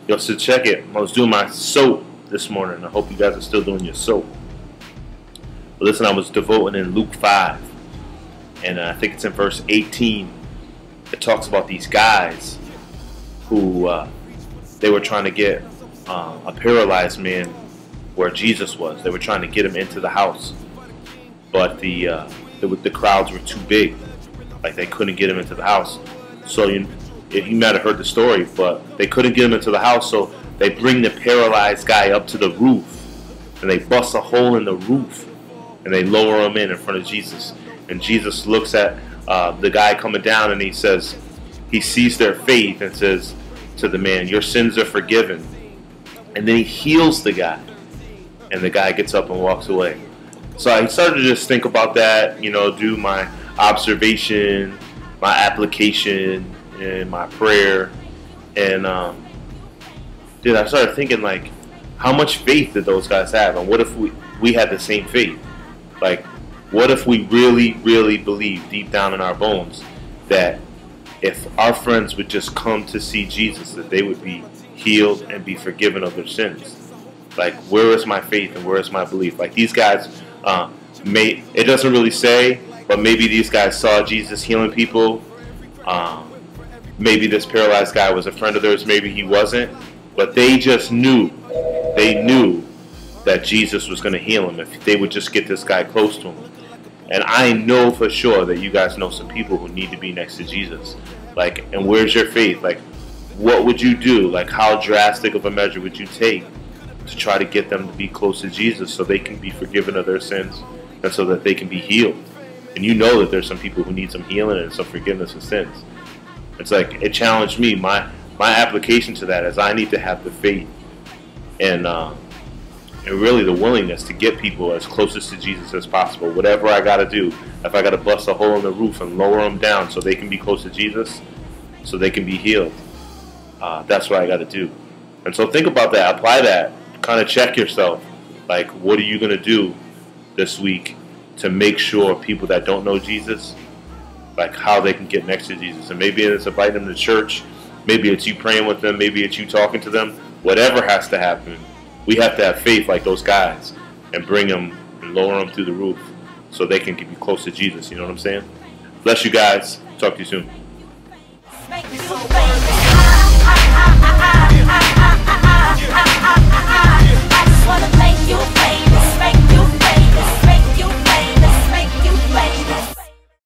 Yo, so check it. I was doing my soap this morning. I hope you guys are still doing your soap. But listen, I was devoting in Luke 5. And I think it's in verse 18. It talks about these guys who they were trying to get a paralyzed man where Jesus was. They were trying to get him into the house. But the crowds were too big. Like, they couldn't get him into the house. So you might have heard the story, but they couldn't get him into the house, so they bring the paralyzed guy up to the roof, and they bust a hole in the roof, and they lower him in front of Jesus. And Jesus looks at the guy coming down, and he sees their faith, and says to the man, "Your sins are forgiven." And then he heals the guy, and the guy gets up and walks away. So I started to just think about that, do my observation, my application, and my prayer. And I started thinking, like, how much faith did those guys have? And what if we had the same faith? Like, what if we really, really believe deep down in our bones that if our friends would just come to see Jesus, that they would be healed and be forgiven of their sins? Like, where is my faith and where is my belief? Like, these guys, it doesn't really say, but maybe these guys saw Jesus healing people. Maybe this paralyzed guy was a friend of theirs, maybe he wasn't, but they just knew. They knew that Jesus was going to heal him if they would just get this guy close to him. And I know for sure that you guys know some people who need to be next to Jesus. Like, and where's your faith? Like, what would you do? Like, how drastic of a measure would you take to try to get them to be close to Jesus so they can be forgiven of their sins and so that they can be healed? And you know that there's some people who need some healing and some forgiveness of sins. It's like, it challenged me. My application to that is I need to have the faith and really the willingness to get people as closest to Jesus as possible. Whatever I got to do. If I got to bust a hole in the roof and lower them down so they can be close to Jesus, so they can be healed, that's what I got to do. And so think about that. Apply that. Kind of check yourself. Like, what are you going to do this week to make sure people that don't know Jesus, like, how they can get next to Jesus? And maybe it's inviting them to church. Maybe it's you praying with them. Maybe it's you talking to them. Whatever has to happen, we have to have faith like those guys and bring them and lower them through the roof so they can get close to Jesus. You know what I'm saying? Bless you guys. Talk to you soon. I just wanna make you